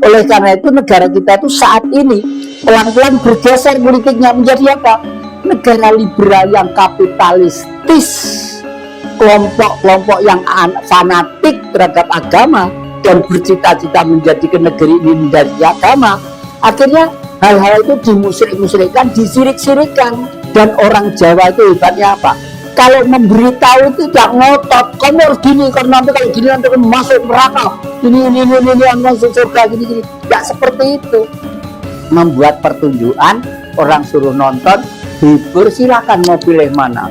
Oleh karena itu negara kita itu saat ini pelan-pelan bergeser politiknya menjadi apa? Negara liberal yang kapitalistis, kelompok-kelompok yang fanatik terhadap agama dan bercita-cita menjadikan negeri ini menjadi agama. Akhirnya hal-hal itu dimusrik-musrikan, disirik-sirikan. Dan orang Jawa itu hebatnya apa? Kalau memberitahu itu tidak ngotot, kamu harus gini karena nanti kalau gini nanti kamu masuk neraka, ini masuk surga gini. Tidak seperti itu. Membuat pertunjukan, orang suruh nonton, hibur, silakan mau pilih mana.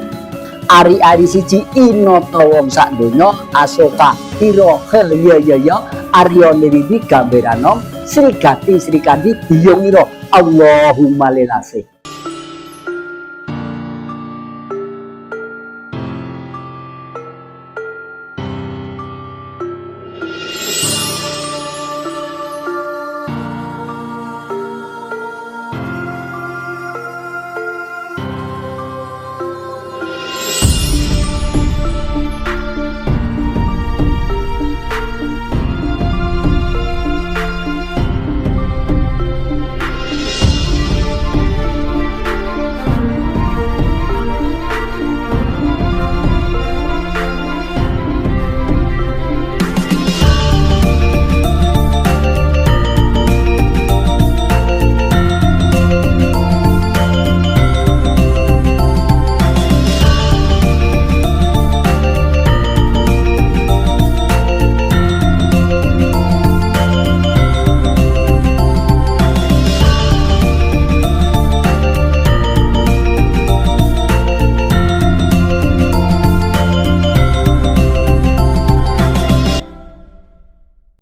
Ari-ari siji inoto wong sak donya asoka hiro hel ya aryo niridi gambarano srigati biyongiro Allahumma lilase.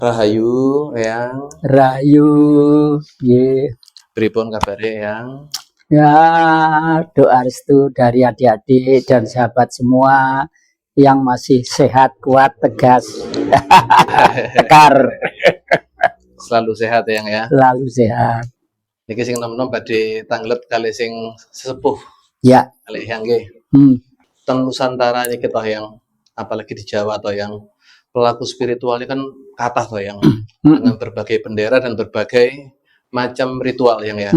Rahayu yang Rahayu, yeah. Pripun kabare yang Ya, doa restu dari adik-adik dan sahabat semua yang masih sehat, kuat, tegas, tekar, selalu sehat yang ya. selalu sehat. Niki sing nom-nom badhe tanglet kali sing sesepuh. Ya. Kali yang nggih. Ten Nusantara niki toh yang apalagi di Jawa toh yang pelaku spiritual ini kan kata toh yang dengan berbagai bendera dan berbagai macam ritual yang ya.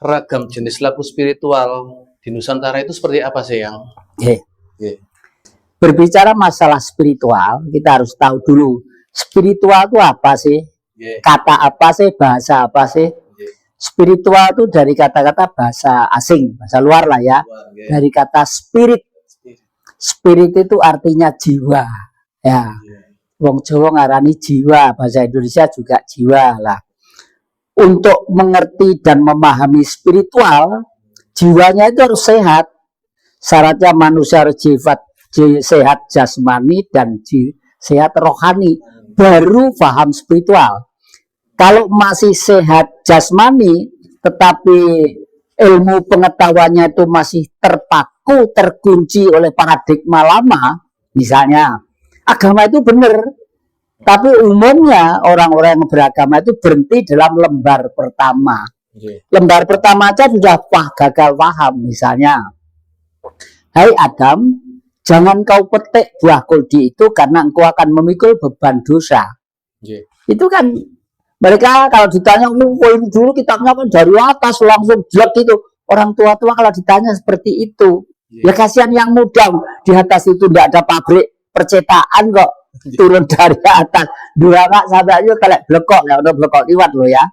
Ragam jenis laku spiritual di Nusantara itu seperti apa sih yang? Berbicara masalah spiritual, kita harus tahu dulu spiritual itu apa sih? Kata apa sih? Bahasa apa sih? Spiritual itu dari kata-kata bahasa asing, bahasa luar lah ya. Dari kata spirit. Spirit itu artinya jiwa. Ya. Wong Jawa ngarani jiwa, bahasa Indonesia juga jiwa lah. Untuk mengerti dan memahami spiritual, jiwanya itu harus sehat. Syaratnya manusia harus sehat jasmani dan sehat rohani, baru paham spiritual. Kalau masih sehat jasmani, tetapi ilmu pengetahuannya itu masih terpaku, terkunci oleh paradigma lama, misalnya, agama itu benar, tapi umumnya orang-orang yang beragama itu berhenti dalam lembar pertama. Lembar pertama aja sudah gagal paham. Misalnya, hai Adam, jangan kau petik buah kuldi itu karena engkau akan memikul beban dosa. Itu kan mereka kalau ditanya, ini dulu kitabnya kan dari atas langsung jelek itu. Orang tua-tua kalau ditanya seperti itu, ya kasihan yang muda di atas itu tidak ada pabrik percetakan kok, turun dari atas dua kak sampai aja kalau blekok ya udah blekok liwat loh ya.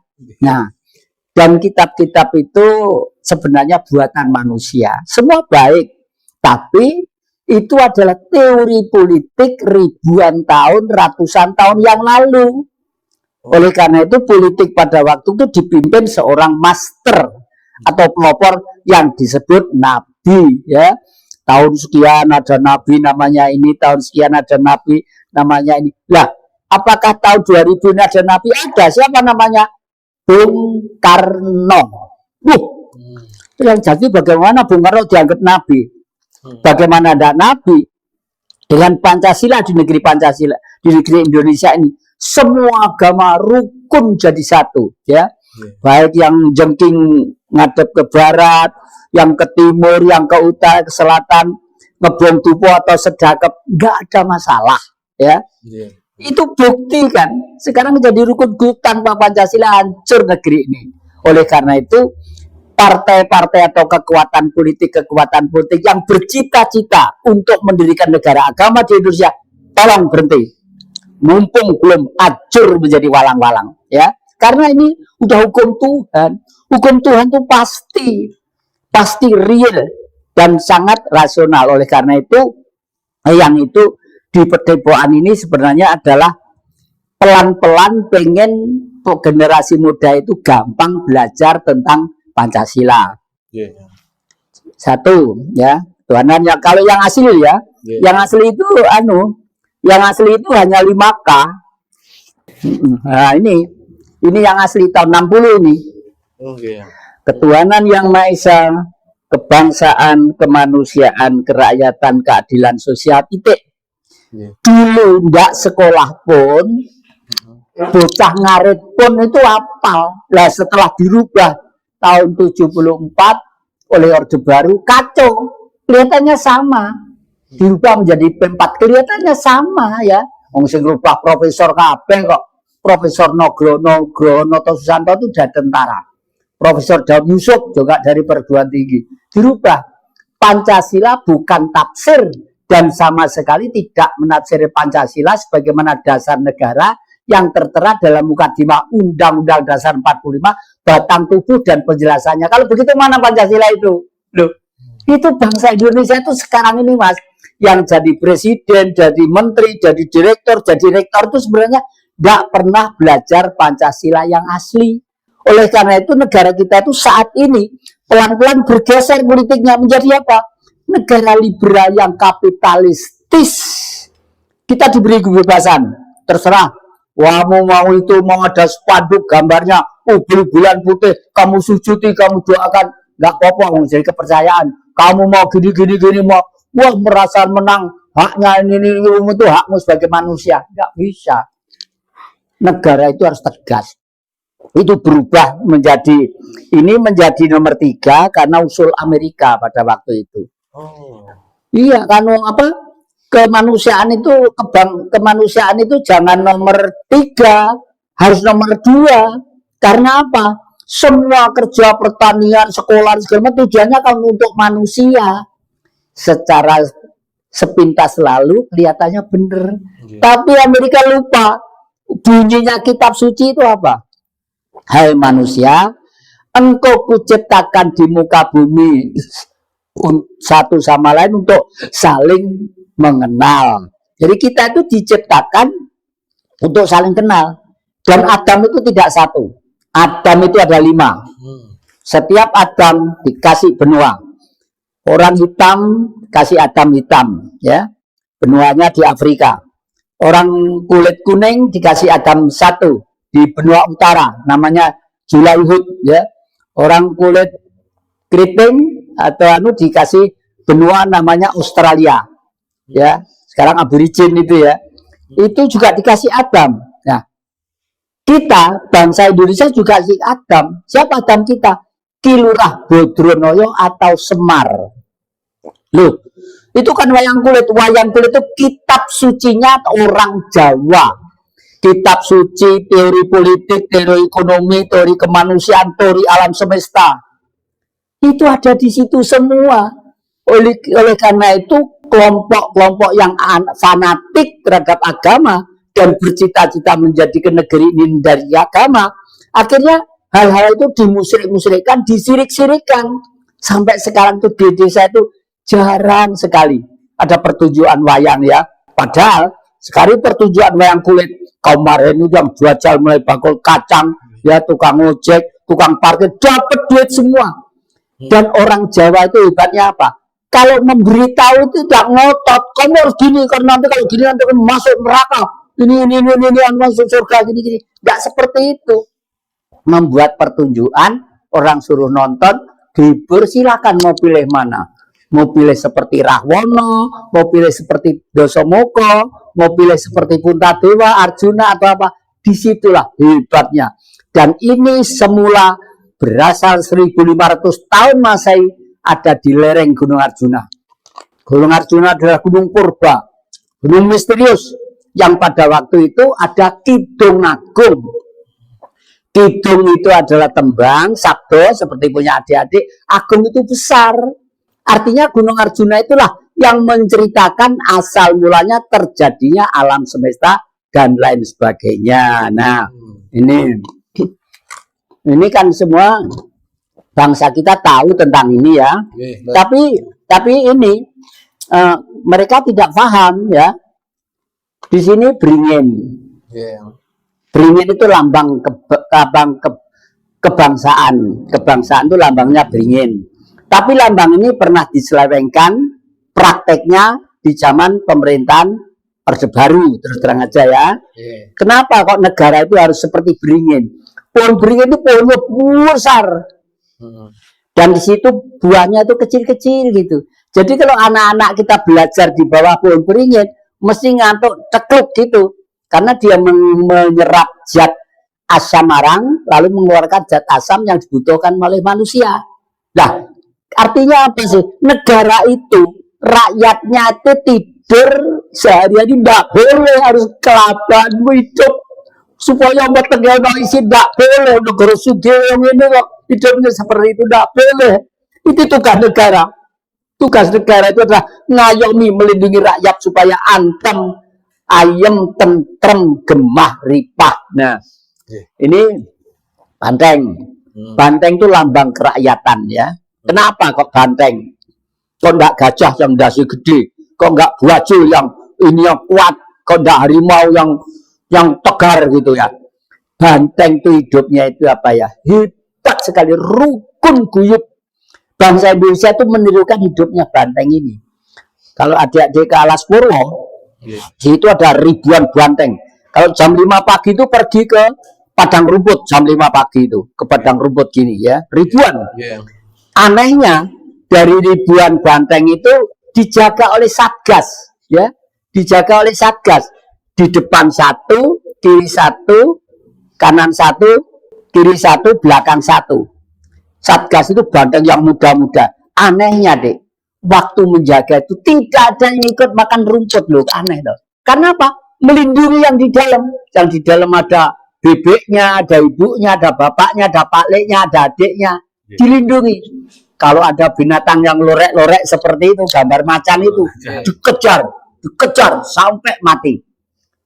Nah, dan kitab-kitab itu sebenarnya buatan manusia, semua baik, tapi itu adalah teori politik ribuan tahun, ratusan tahun yang lalu. Oleh karena itu politik pada waktu itu dipimpin seorang master atau pelopor yang disebut nabi ya. Tahun sekian ada nabi namanya ini, tahun sekian ada nabi namanya ini. Lah, apakah tahun 2000 ini ada nabi? Ada. Siapa namanya? Bung Karno. Yang jadi bagaimana Bung Karno dianggap nabi? Bagaimana ada nabi? Dengan Pancasila di negeri Pancasila, di negeri Indonesia ini, semua agama rukun jadi satu, ya. Baik yang jengking ngadep ke barat, yang ke timur, yang ke utara, ke selatan, ngebong tupo atau sedekap, nggak ada masalah, ya. Itu bukti kan. Sekarang menjadi rukun tanpa Pancasila hancur negeri ini. Oleh karena itu partai-partai atau kekuatan politik yang bercita-cita untuk mendirikan negara agama di Indonesia, tolong berhenti. Mumpung belum hancur menjadi walang-walang, ya. Karena ini udah hukum Tuhan. Hukum Tuhan itu pasti real dan sangat rasional. Oleh karena itu, yang itu di perdepoan ini sebenarnya adalah pelan-pelan pengen generasi muda itu gampang belajar tentang Pancasila. Satu, ya. Tuhanan yang kalau yang asli ya, yang asli itu hanya 5K. Nah, ini yang asli tahun 60 ini. Ketuhanan yang Maha Esa, kebangsaan, kemanusiaan, kerakyatan, keadilan sosial, titik. Dulu ndak sekolah pun, bocah ngarit pun itu hafal. Lah setelah dirubah tahun 74 oleh Orde Baru, kacau. Kelihatannya sama. Dirubah menjadi P4, kelihatannya sama ya. Wong sing rubah profesor kabeh kok. Profesor Nugroho Susanto itu dari tentara. Profesor Daud Yusuf juga dari perguruan tinggi. Dirubah. Pancasila bukan tafsir dan sama sekali tidak menafsiri Pancasila sebagaimana dasar negara yang tertera dalam mukadimah Undang-Undang Dasar 45, batang tubuh dan penjelasannya. Kalau begitu mana Pancasila itu? Loh, itu bangsa Indonesia itu sekarang ini Mas, yang jadi presiden, jadi menteri, jadi direktur, jadi rektor itu sebenarnya tidak pernah belajar Pancasila yang asli. Oleh karena itu negara kita itu saat ini pelan-pelan bergeser politiknya menjadi apa? Negara liberal yang kapitalistis. Kita diberi kebebasan, terserah. Kamu mau itu mau ada spanduk gambarnya, bulan putih, kamu sujudi, kamu doakan, nggak apa-apa, jadi kepercayaan. Kamu mau gini, mau wah merasa menang, haknya ini itu hakmu sebagai manusia, nggak bisa. Negara itu harus tegas. Itu berubah menjadi nomor 3 karena usul Amerika pada waktu itu. Iya kan apa? Kemanusiaan itu jangan nomor 3, harus nomor 2. Karena apa? Semua kerja pertanian, sekolah, segala macam tujuannya kan untuk manusia. Secara sepintas lalu kelihatannya benar. Tapi Amerika lupa. Bunyinya kitab suci itu apa? Hai manusia, engkau kuciptakan di muka bumi satu sama lain untuk saling mengenal. Jadi kita itu diciptakan untuk saling kenal. Dan Adam itu tidak satu. Adam itu ada 5. Setiap Adam dikasih benua. Orang hitam kasih Adam hitam, ya. Benuanya di Afrika. Orang kulit kuning dikasih Adam 1 di benua utara, namanya Julaihud, ya. Orang kulit keriting atau dikasih benua namanya Australia, ya. Sekarang aborigin itu ya. Itu juga dikasih Adam. Nah, kita bangsa Indonesia juga si Adam. Siapa Adam kita? Ki Lurah Bodronoyo atau Semar. Loh, itu kan wayang kulit. Wayang kulit itu kitab sucinya orang Jawa. Kitab suci, teori politik, teori ekonomi, teori kemanusiaan, teori alam semesta. Itu ada di situ semua. Oleh karena itu, kelompok-kelompok yang fanatik terhadap agama dan bercita-cita menjadikan negeri ini dari agama, akhirnya hal-hal itu dimusyrik-musyrikkan, disirik-sirikan. Sampai sekarang tuh di desa itu jarang sekali ada pertunjukan wayang ya. Padahal sekali pertunjukan wayang kulit, kaum marhen itu yang jual mulai bakul kacang, ya tukang ojek, tukang parkir, dapat duit semua. Dan orang Jawa itu hebatnya apa? Kalau memberitahu itu tidak ngotot, kamu harus gini, karena nanti kalau gini nanti kamu masuk neraka, ini masuk surga, gini. Tidak seperti itu. Membuat pertunjukan, orang suruh nonton, dihibur, silakan mau pilih mana. Mau pilih seperti Rahwono, mau pilih seperti Dosomoko, mau pilih seperti Puntadewa, Arjuna atau apa. Disitulah hebatnya. Dan ini semula berasal 1500 tahun Masehi ada di lereng Gunung Arjuna. Gunung Arjuna adalah gunung purba, gunung misterius. yang pada waktu itu ada Kidung Agung. Kidung itu adalah tembang, sabdo seperti punya adik-adik, agung itu besar. Artinya Gunung Arjuna itulah yang menceritakan asal mulanya terjadinya alam semesta dan lain sebagainya. Nah, ini kan semua bangsa kita tahu tentang ini ya. Tapi ini mereka tidak paham ya. Di sini beringin. Beringin itu lambang kebangsaan. Kebangsaan itu lambangnya beringin. Tapi lambang ini pernah diselewengkan prakteknya di zaman pemerintahan Orde Baru, terus terang aja ya. Kenapa kok negara itu harus seperti beringin? Pohon beringin itu pohonnya besar. Dan di situ buahnya itu kecil-kecil gitu. Jadi kalau anak-anak kita belajar di bawah pohon beringin, mesti ngantuk cekluk gitu. Karena dia menyerap zat asam arang, lalu mengeluarkan zat asam yang dibutuhkan oleh manusia. Nah, artinya apa sih? Negara itu, rakyatnya itu tidur sehari-hari tidak boleh, harus kelaparan hidup. Supaya bertegal isi tidak boleh. Negara sugih yang ini kok hidupnya seperti itu tidak boleh. Itu tugas negara. Tugas negara itu adalah ngayomi, melindungi rakyat supaya antem, ayem, tentrem, gemah, ripah. Nah, ini banteng. Banteng itu lambang kerakyatan ya. Kenapa kok banteng? Kok enggak gajah yang dasi gede? Kok enggak buajo yang ini yang kuat? Kok enggak harimau yang tegar gitu ya? Banteng itu hidupnya itu apa ya? Hebat sekali, rukun guyup. Bangsa Indonesia itu menirukan hidupnya banteng ini. Kalau adik-adik ke Alas Purwo, di situ ada ribuan banteng. Kalau jam 5 pagi itu pergi ke padang rumput, jam 5 pagi itu ke padang rumput gini ya, ribuan. Anehnya dari ribuan banteng itu dijaga oleh satgas, ya, dijaga oleh satgas. Di depan satu, kiri satu, kanan satu, kiri satu, belakang satu. Satgas itu banteng yang muda-muda. Anehnya deh, waktu menjaga itu tidak ada yang ikut makan rumput loh, aneh loh. Karena apa? Melindungi yang di dalam. Yang di dalam ada bebeknya, ada ibunya, ada bapaknya, ada paliknya, ada adiknya. Dilindungi. Kalau ada binatang yang lorek-lorek seperti itu, gambar macan itu, dikejar sampai mati.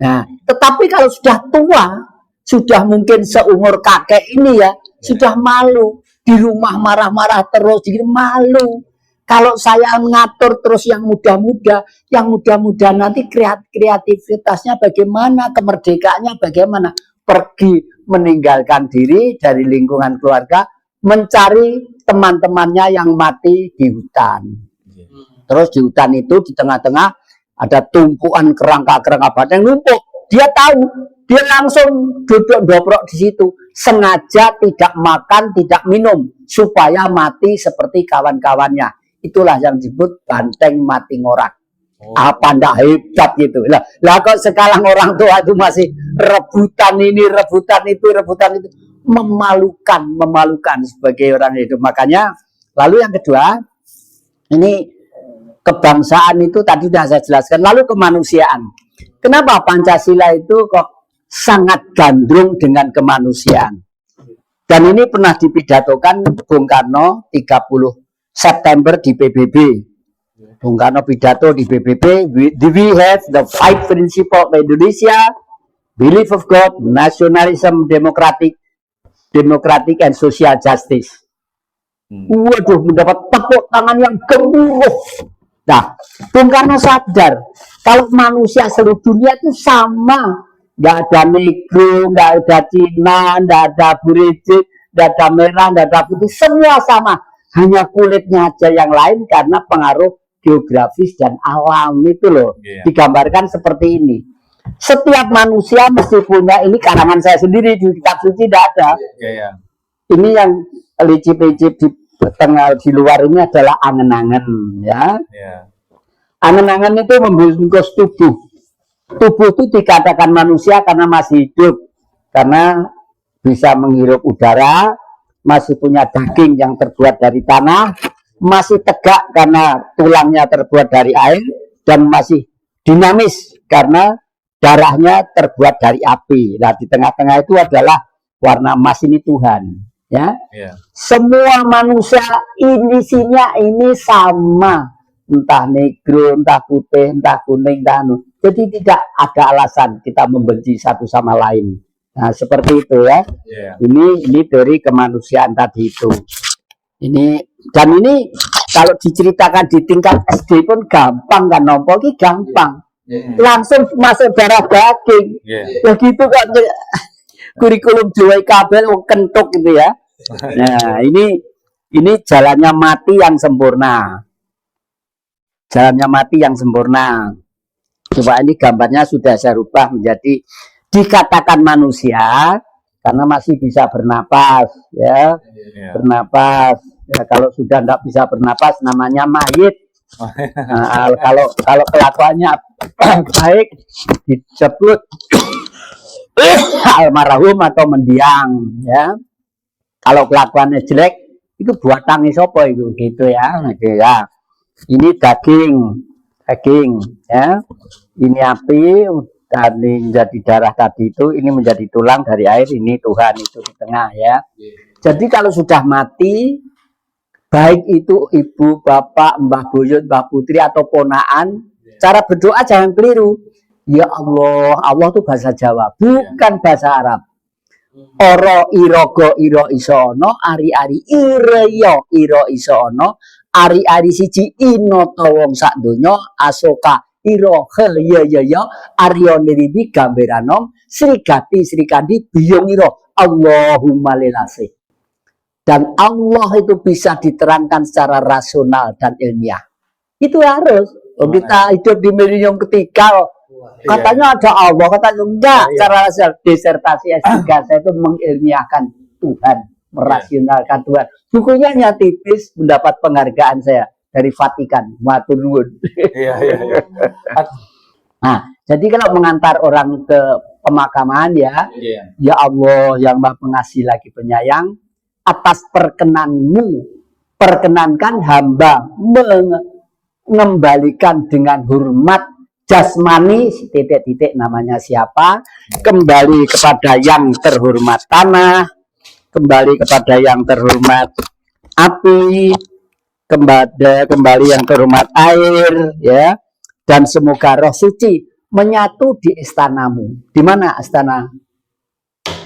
Nah, tetapi kalau sudah tua, sudah mungkin seumur kakek ini ya, sudah malu. Di rumah marah-marah terus, jadi malu. Kalau saya ngatur terus yang muda-muda nanti kreativitasnya bagaimana, kemerdekaannya bagaimana. Pergi meninggalkan diri dari lingkungan keluarga, mencari teman-temannya yang mati di hutan. Terus di hutan itu di tengah-tengah ada tumpuan kerangka-kerangka banteng numpuk. Dia tahu, dia langsung duduk dobrok di situ. Sengaja tidak makan, tidak minum supaya mati seperti kawan-kawannya. Itulah yang disebut banteng mati ngorak. Apa ndak hebat gitu. Lah kok sekarang orang tua itu masih rebutan ini, rebutan itu, memalukan sebagai orang hidup. Makanya lalu yang kedua, ini kebangsaan itu tadi sudah saya jelaskan. Lalu kemanusiaan. Kenapa Pancasila itu kok sangat gandrung dengan kemanusiaan? Dan ini pernah dipidatokan Bung Karno 30 September di PBB. Bung Karno pidato di PBB, we have the 5 principle of Indonesia, belief of God, nationalism, democratic and social justice. Waduh, mendapat tepuk tangan yang gemuruh. Nah, Bung Karno sadar kalau manusia seluruh dunia itu sama, nggak ada negro, nggak ada Cina, nggak ada Burijik, nggak ada merah, nggak ada putih, semua sama. Hanya kulitnya aja yang lain karena pengaruh geografis dan alam itu loh. Digambarkan seperti ini. Setiap manusia mesti punya, ini karangan saya sendiri di kitab suci tidak ada. Ini yang licip-licip di tengah di luar ini adalah angen-angen ya. Angen-angen itu membungkus tubuh. Tubuh itu dikatakan manusia karena masih hidup, karena bisa menghirup udara, masih punya daging yang terbuat dari tanah, masih tegak karena tulangnya terbuat dari air, dan masih dinamis karena darahnya terbuat dari api. Nah, di tengah-tengah itu adalah warna emas, ini Tuhan. Ya, semua manusia isinya ini sama, entah negro, entah putih, entah kuning, entah anu. Jadi tidak ada alasan kita membenci satu sama lain. Nah, seperti itu ya. Ini teori kemanusiaan tadi itu. Ini dan ini kalau diceritakan di tingkat SD pun gampang kan, nompo ki gampang. Langsung masuk darah daging. Ya gitu kan. Kurikulum Jawa kabel kentuk gitu ya. Nah, ini jalannya mati yang sempurna. Jalannya mati yang sempurna. Coba ini gambarnya sudah saya rubah menjadi dikatakan manusia karena masih bisa bernapas ya. Bernapas. Ya, kalau sudah tidak bisa bernapas namanya mayit. Nah, kalau kelakuannya baik disebut almarhum atau mendiang ya. Kalau kelakuannya jelek itu buatan sopo itu gitu ya. Ya. Ini daging ya. Ini api dan menjadi darah tadi itu, ini menjadi tulang dari air, ini Tuhan itu di tengah ya. Jadi kalau sudah mati, baik itu ibu, bapak, mbah buyut, mbah putri atau ponaan, cara berdoa jangan keliru. Ya Allah, Allah itu bahasa Jawa, bukan bahasa Arab. Oro irogo iro isono, ari-ari ireyo iro isono, ari-ari siji ino towong sak dunyo, asoka iro heyeyeyo, aryo niribi gamberanom, srikati srikadi biyong iro, Allahumma lelase. Dan Allah itu bisa diterangkan secara rasional dan ilmiah. Itu harus. Kita hidup di milenium ketiga, katanya ada Allah, katanya enggak. Cara disertasi S3 saya itu mengilmiahkan Tuhan, merasionalkan Tuhan. Bukunya hanya tipis, mendapat penghargaan saya dari Vatikan, matur nuwun. Nah, jadi kalau mengantar orang ke pemakaman ya, ya Allah yang Maha Pengasih lagi penyayang, atas perkenanmu, perkenankan hamba mengembalikan dengan hormat jasmani, titik-titik namanya siapa, kembali kepada yang terhormat tanah, kembali kepada yang terhormat api, kembali yang terhormat air, ya, dan semoga roh suci menyatu di istanamu. Di mana istana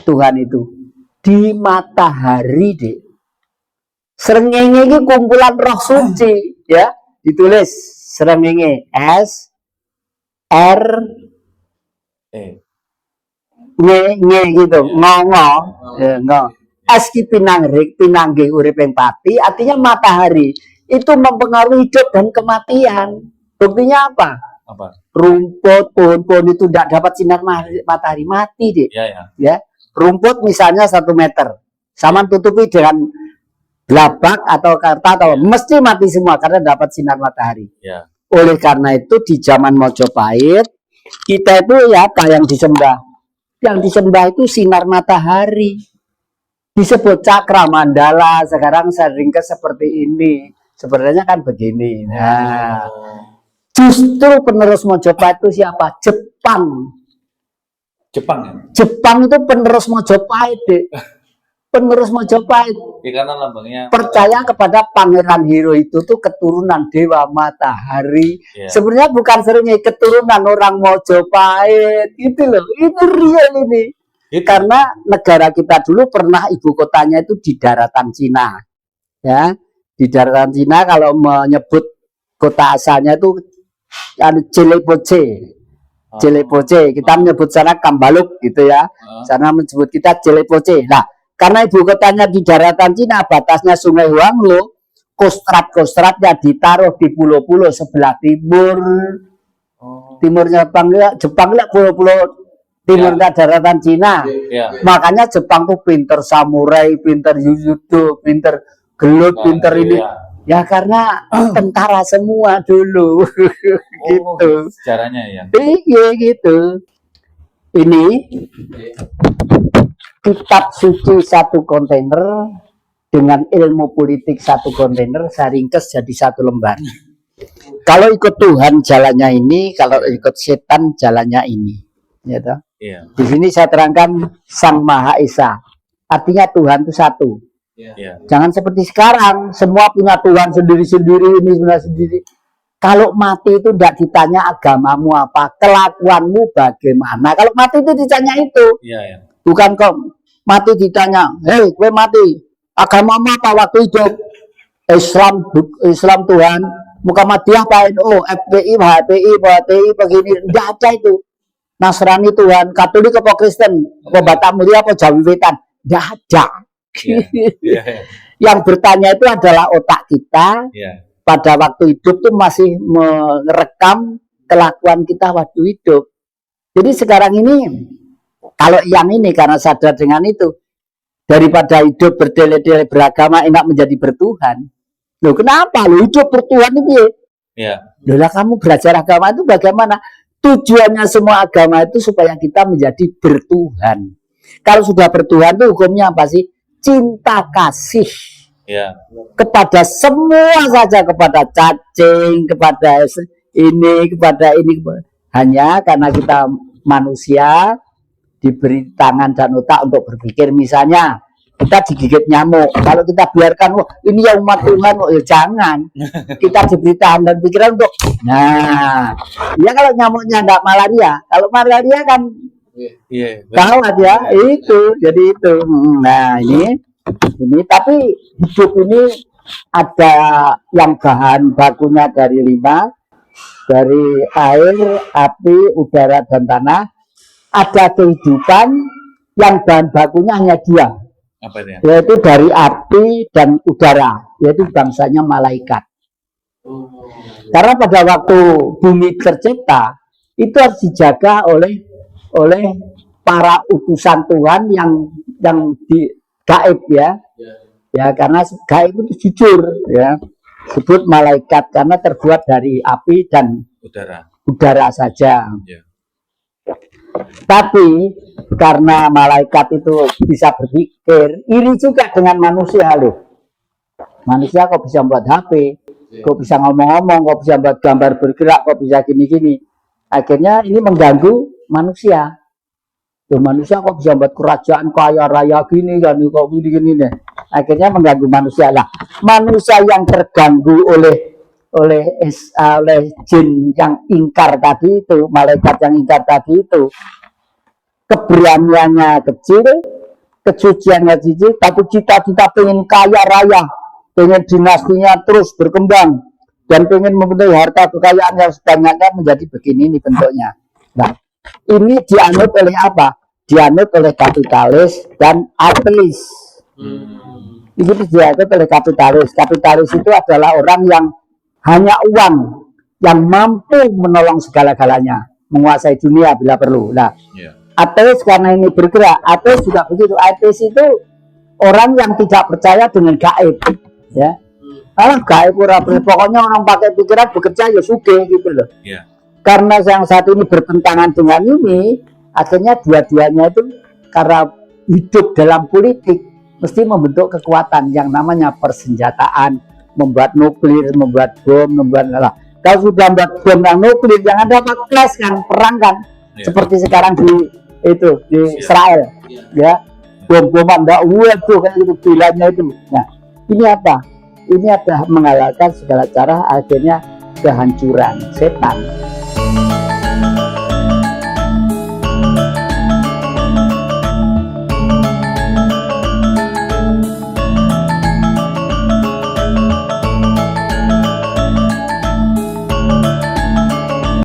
Tuhan itu? Di matahari, Dek. Srengenge ini kumpulan roh suci, ya, ditulis srengenge S R nge gitu, ngo es ki pinanggih urip ing pati, artinya matahari itu mempengaruhi hidup dan kematian. Buktinya apa? Rumput, pohon-pohon itu tidak dapat sinar matahari, mati deh. Ya. Rumput misalnya 1 meter, sama tutupi dengan gelabak atau karta atau mesti mati semua karena dapat sinar matahari. Oleh karena itu di zaman Mojopahit kita itu ya apa yang disembah? Yang disembah itu sinar matahari. Disebut cakra mandala, sekarang sering seperti ini. Sebenarnya kan begini. Nah, justru penerus Mojopahit itu siapa? Jepang. Jepang itu penerus Mojopahit, Dek. Penerus Mojopahit. Karena lambangnya percaya kepada Pangeran Hiro itu tuh keturunan Dewa Matahari. Sebenarnya bukan seringnya keturunan orang Mojopahit. Gitu loh. Ini real ini. Karena negara kita dulu pernah ibu kotanya itu di daratan Cina. Ya, di daratan Cina kalau menyebut kota asalnya itu Cilepoce. Cilepoce, kita menyebut sana Kambaluk gitu ya. Sana menyebut kita Cilepoce. Nah, karena ibu kotanya di daratan Cina, batasnya Sungai Huanglo, kostrat-kostratnya ditaruh di pulau-pulau sebelah timur. Timurnya Jepang lihat pulau-pulau timurnya daratan Cina. Makanya Jepang tuh pinter samurai, pinter judo, pinter gelut, pinter ini. Ya karena tentara semua dulu. Gitu. Sejarahnya ya. Iya gitu. Ini kitab suci 1 kontainer dengan ilmu politik 1 kontainer, saya ringkes jadi 1 lembar. Kalau ikut Tuhan jalannya ini, kalau ikut setan jalannya ini. ya toh. Iya. Di sini saya terangkan Sang Maha Esa. Artinya Tuhan itu satu. Iya. Jangan seperti sekarang, semua punya Tuhan sendiri-sendiri, ini punya sendiri. Kalau mati itu tidak ditanya agamamu apa, kelakuanmu bagaimana. Kalau mati itu ditanya itu. Iya, iya. Bukan kok mati ditanya, hei, gue mati, agamamu apa waktu hidup? Islam Tuhan, Muhammadiyah apa NU, FPI, HPI, PTI, begini, tidak ada itu. Nasrani Tuhan, Katolik apa Kristen, apa Batak Mulia apa Jawi Wetan, tidak ada. Iya. Iya. Yang bertanya itu adalah otak kita. Iya. Pada waktu hidup tuh masih merekam kelakuan kita waktu hidup. Jadi sekarang ini, kalau yang ini karena sadar dengan itu, daripada hidup bertele-tele beragama enak menjadi bertuhan. Loh kenapa? Loh hidup bertuhan itu ya? Iya. Loh lah kamu belajar agama itu bagaimana? Tujuannya semua agama itu supaya kita menjadi bertuhan. Kalau sudah bertuhan itu hukumnya apa sih? Cinta kasih. Iya. Kepada semua saja, kepada cacing, kepada ini, kepada ini. Hanya karena kita manusia diberi tangan dan otak untuk berpikir. Misalnya kita digigit nyamuk, kalau kita biarkan, wah ini ya umat Tuhan, ya jangan. Kita diberi tangan dan pikiran untuk, nah, ya kalau nyamuknya enggak malaria, kalau malaria kan Iya. gawat ya, itu, jadi itu. Nah ini tapi hidup ini ada yang bahan bakunya dari 5, dari air, api, udara dan tanah. Ada kehidupan yang bahan bakunya hanya 2, Apa itu ya? yaitu dari api dan udara, yaitu bangsanya malaikat. Karena pada waktu bumi tercipta itu harus dijaga oleh para utusan Tuhan yang di gaib ya. Ya karena gaib itu jujur ya. Sebut malaikat karena terbuat dari api dan udara saja. Ya. Tapi karena malaikat itu bisa berpikir, iri juga dengan manusia loh. Manusia kok bisa buat HP, kok bisa ngomong-ngomong, kok bisa buat gambar bergerak, kok bisa gini-gini. Akhirnya ini mengganggu manusia. Tuh, manusia kok bisa buat kerajaan kaya raya gini kan, kok gini-gini deh. Akhirnya mengganggu manusia lah. Manusia yang terganggu oleh jin yang ingkar tadi itu, malaikat yang ingkar tadi itu, keberaniannya kecil, kesuciannya kecil, tapi cita-cita pengen kaya raya, pengen dinastinya terus berkembang, dan pengen mempunyai harta kekayaan yang sebanyaknya menjadi begini ini bentuknya. Nah, ini dianut oleh apa? Dianut oleh kapitalis dan ateis. Ini dianut oleh kapitalis. Kapitalis itu adalah orang yang hanya uang yang mampu menolong segala-galanya, menguasai dunia bila perlu. Nah, ateis karena ini bergerak, ateis juga begitu. Ateis itu orang yang tidak percaya dengan gaib, ya. Kalau gaib pokoknya orang pakai pikiran bekerja ya suge gitu loh. Karena yang satu ini bertentangan dengan ini, akhirnya dua-duanya itu karena hidup dalam politik mesti membentuk kekuatan yang namanya persenjataan. Membuat nuklir, membuat bom, membuat kalau sudah membuat bom dan nuklir, yang ada apa clash kan, perang kan, seperti sekarang di Israel, ya, bom-boman, waduh kayak gitu bilangnya itu. Nah, ini apa? Ini ada mengalahkan segala cara, akhirnya kehancuran setan.